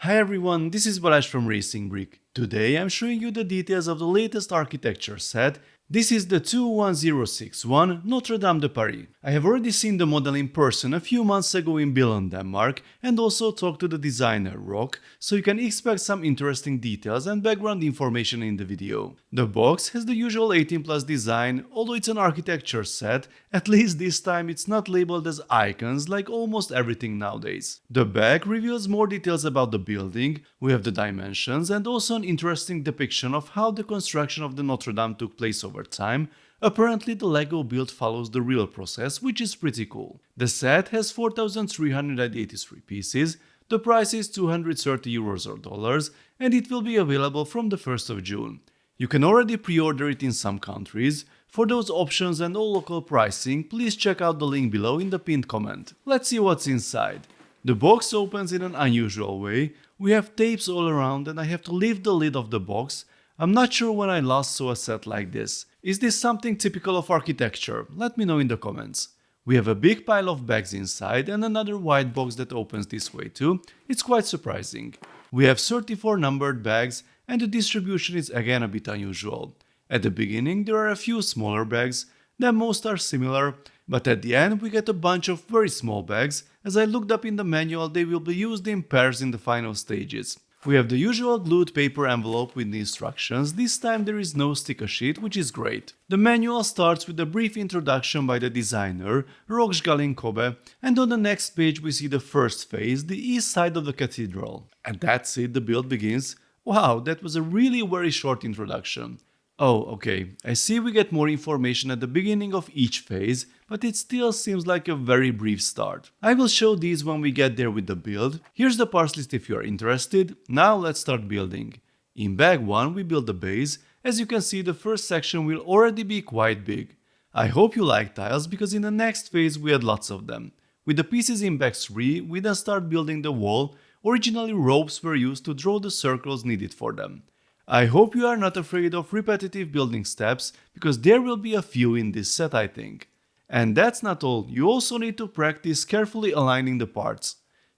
Hi everyone, this is Balazs from RacingBrick. Today I'm showing you the details of the latest architecture set. This is the 21061 Notre-Dame de Paris. I have already seen the model in person a few months ago in Billund, Denmark, and also talked to the designer Rock, so you can expect some interesting details and background information in the video. The box has the usual 18 plus design, although it's an architecture set, at least this time it's not labeled as icons like almost everything nowadays. The back reveals more details about the building, we have the dimensions and also an interesting depiction of how the construction of the Notre Dame took place over time. Apparently the Lego build follows the real process, which is pretty cool. The set has 4,383 pieces, the price is €230 or dollars, and it will be available from the 1st of June. You can already pre-order it in some countries. For those options and all local pricing, please check out the link below in the pinned comment. Let's see what's inside. The box opens in an unusual way. We have tapes all around and I have to lift the lid of the box. I'm not sure when I last saw a set like this. Is this something typical of architecture? Let me know in the comments. We have a big pile of bags inside and another white box that opens this way too. It's quite surprising. We have 34 numbered bags and the distribution is again a bit unusual. At the beginning there are a few smaller bags, then most are similar, but at the end we get a bunch of very small bags. As I looked up in the manual, they will be used in pairs in the final stages. We have the usual glued paper envelope with the instructions. This time there is no sticker sheet, which is great. The manual starts with a brief introduction by the designer, Kobe, and on the next page we see the first phase, the east side of the cathedral. And that's it, the build begins. Wow, that was a really very short introduction. Oh, okay, I see we get more information at the beginning of each phase, but it still seems like a very brief start. I will show these when we get there with the build. Here's the parts list if you are interested. Now let's start building. In bag 1 we build the base. As you can see, the first section will already be quite big. I hope you like tiles because in the next phase we had lots of them. With the pieces in bag 3 we then start building the wall. Originally ropes were used to draw the circles needed for them. I hope you are not afraid of repetitive building steps, because there will be a few in this set, I think. And that's not all, you also need to practice carefully aligning the parts.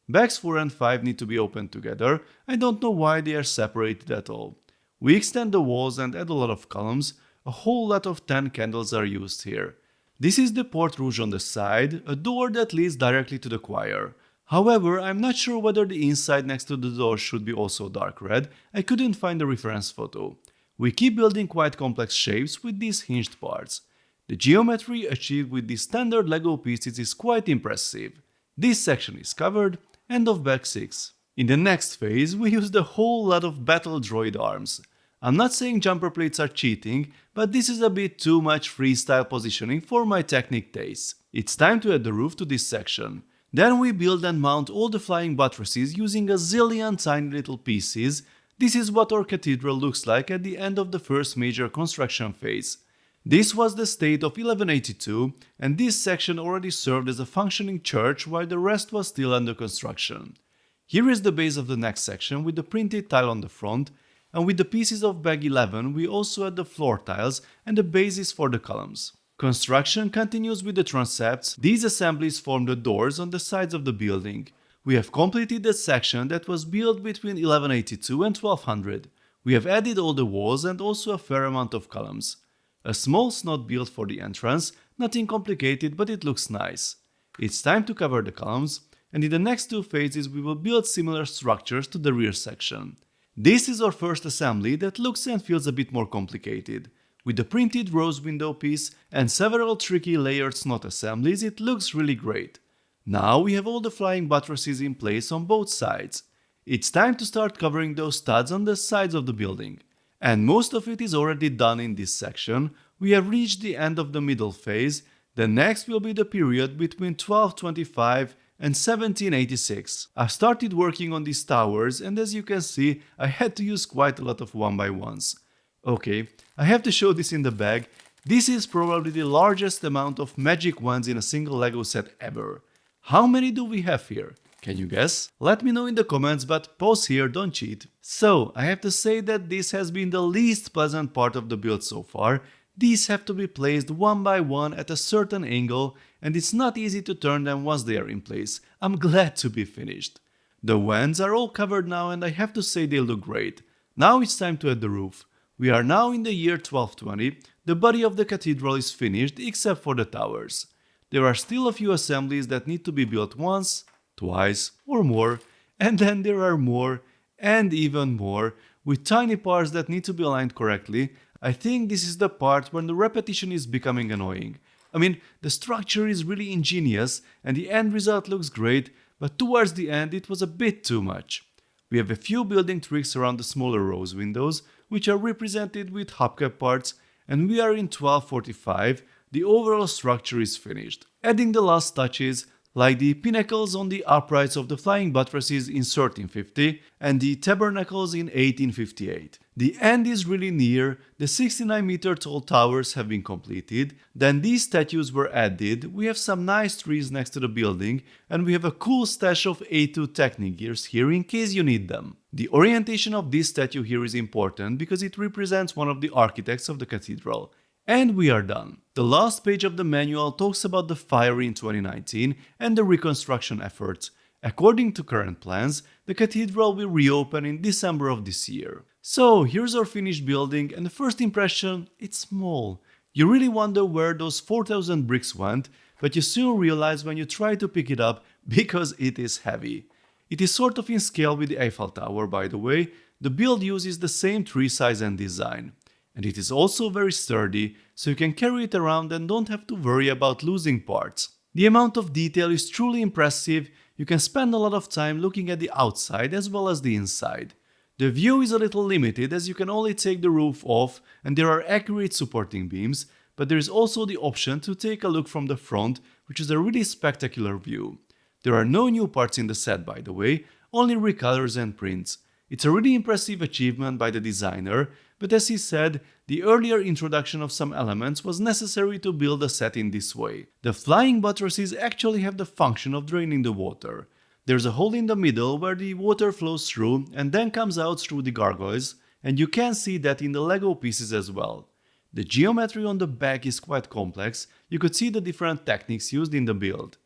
Bags 4 and 5 need to be opened together. I don't know why they are separated at all. We extend the walls and add a lot of columns. A whole lot of 10 candles are used here. This is the Porte Rouge on the side, a door that leads directly to the choir. However, I'm not sure whether the inside next to the door should be also dark red. I couldn't find a reference photo. We keep building quite complex shapes with these hinged parts. The geometry achieved with these standard Lego pieces is quite impressive. This section is covered. End of bag 6. In the next phase, we used a whole lot of battle droid arms. I'm not saying jumper plates are cheating, but this is a bit too much freestyle positioning for my technique taste. It's time to add the roof to this section. Then we build and mount all the flying buttresses using a zillion tiny little pieces. This is what our cathedral looks like at the end of the first major construction phase. This was the state of 1182, and this section already served as a functioning church while the rest was still under construction. Here is the base of the next section with the printed tile on the front, and with the pieces of bag 11 we also add the floor tiles and the bases for the columns. Construction continues with the transepts. These assemblies form the doors on the sides of the building. We have completed the section that was built between 1182 and 1200. We have added all the walls and also a fair amount of columns. A small snot built for the entrance, nothing complicated, but it looks nice. It's time to cover the columns, and in the next two phases we will build similar structures to the rear section. This is our first assembly that looks and feels a bit more complicated. With the printed rose window piece and several tricky layered snot assemblies, it looks really great. Now we have all the flying buttresses in place on both sides. It's time to start covering those studs on the sides of the building. And most of it is already done in this section. We have reached the end of the middle phase. The next will be the period between 1225 and 1786. I've started working on these towers and as you can see, I had to use quite a lot of 1x1s. Okay, I have to show this in the bag. This is probably the largest amount of magic wands in a single Lego set ever. How many do we have here? Can you guess? Let me know in the comments, but pause here, don't cheat. So, I have to say that this has been the least pleasant part of the build so far. These have to be placed one by one at a certain angle, and it's not easy to turn them once they are in place. I'm glad to be finished. The vents are all covered now and I have to say they look great. Now it's time to add the roof. We are now in the year 1220, the body of the cathedral is finished except for the towers. There are still a few assemblies that need to be built once, twice or more, and then there are more and even more, with tiny parts that need to be aligned correctly. I think this is the part when the repetition is becoming annoying. I mean, the structure is really ingenious and the end result looks great, but towards the end it was a bit too much. We have a few building tricks around the smaller rose windows, which are represented with hubcap parts, and we are in 1245, the overall structure is finished. Adding the last touches, like the pinnacles on the uprights of the flying buttresses in 1350 and the tabernacles in 1858. The end is really near, the 69-meter tall towers have been completed, then these statues were added, we have some nice trees next to the building, and we have a cool stash of A2 Technic gears here in case you need them. The orientation of this statue here is important because it represents one of the architects of the cathedral. And we are done. The last page of the manual talks about the fire in 2019 and the reconstruction efforts. According to current plans, the cathedral will reopen in December of this year. So here's our finished building, and the first impression, it's small. You really wonder where those 4,000 bricks went, but you soon realize when you try to pick it up because it is heavy. It is sort of in scale with the Eiffel Tower, by the way. The build uses the same tree size and design. And it is also very sturdy, so you can carry it around and don't have to worry about losing parts. The amount of detail is truly impressive. You can spend a lot of time looking at the outside as well as the inside. The view is a little limited as you can only take the roof off and there are accurate supporting beams, but there is also the option to take a look from the front, which is a really spectacular view. There are no new parts in the set, by the way, only recolors and prints. It's a really impressive achievement by the designer, but as he said, the earlier introduction of some elements was necessary to build a set in this way. The flying buttresses actually have the function of draining the water. There's a hole in the middle where the water flows through and then comes out through the gargoyles, and you can see that in the Lego pieces as well. The geometry on the back is quite complex. You could see the different techniques used in the build.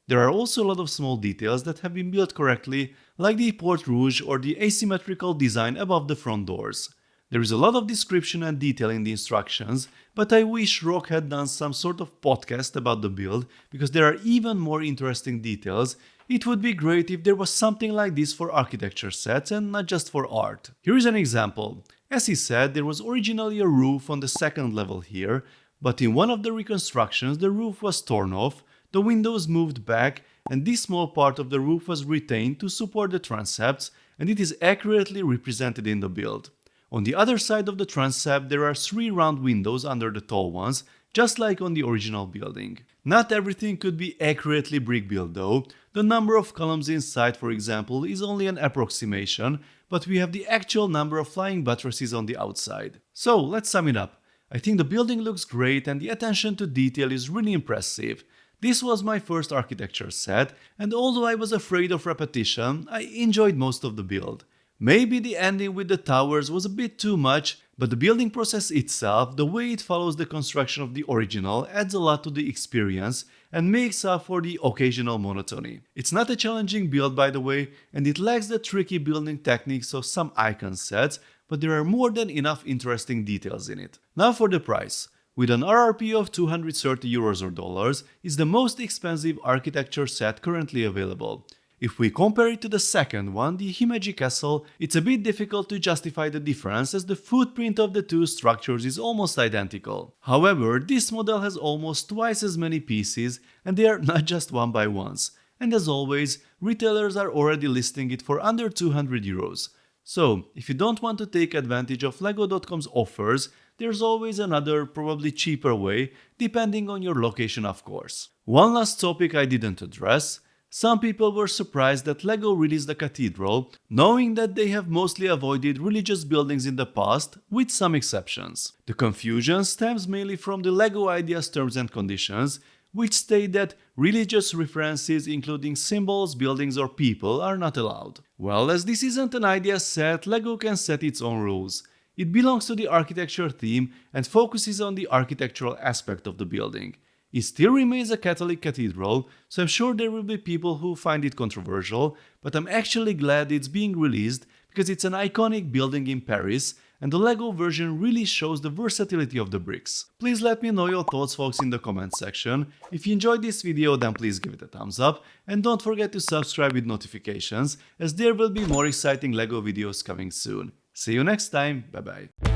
There are also a lot of small details that have been built correctly, like the Porte Rouge or the asymmetrical design above the front doors. There is a lot of description and detail in the instructions, but I wish Rock had done some sort of podcast about the build, because there are even more interesting details. It would be great if there was something like this for architecture sets and not just for art. Here is an example. As he said, there was originally a roof on the second level here, but in one of the reconstructions the roof was torn off, the windows moved back, and this small part of the roof was retained to support the transepts, and it is accurately represented in the build. On the other side of the transept there are 3 round windows under the tall ones, just like on the original building. Not everything could be accurately brick built though. The number of columns inside, for example, is only an approximation, but we have the actual number of flying buttresses on the outside. So let's sum it up. I think the building looks great and the attention to detail is really impressive. This was my first architecture set, and although I was afraid of repetition, I enjoyed most of the build. Maybe the ending with the towers was a bit too much, but the building process itself, the way it follows the construction of the original, adds a lot to the experience and makes up for the occasional monotony. It's not a challenging build, by the way, and it lacks the tricky building techniques of some icon sets, but there are more than enough interesting details in it. Now for the price. With an RRP of 230 euros or dollars, it's the most expensive architecture set currently available. If we compare it to the second one, the Himeji Castle, it's a bit difficult to justify the difference as the footprint of the two structures is almost identical. However, this model has almost twice as many pieces and they are not just one by ones. And as always, retailers are already listing it for under 200 euros. So, if you don't want to take advantage of Lego.com's offers, there's always another, probably cheaper way, depending on your location of course. One last topic I didn't address. Some people were surprised that LEGO released the cathedral, knowing that they have mostly avoided religious buildings in the past, with some exceptions. The confusion stems mainly from the LEGO Ideas Terms and Conditions, which state that religious references including symbols, buildings or people are not allowed. Well, as this isn't an idea set, LEGO can set its own rules. It belongs to the architecture theme and focuses on the architectural aspect of the building. It still remains a Catholic cathedral, so I'm sure there will be people who find it controversial, but I'm actually glad it's being released because it's an iconic building in Paris and the LEGO version really shows the versatility of the bricks. Please let me know your thoughts, folks, in the comment section. If you enjoyed this video, then please give it a thumbs up and don't forget to subscribe with notifications as there will be more exciting LEGO videos coming soon. See you next time, bye bye.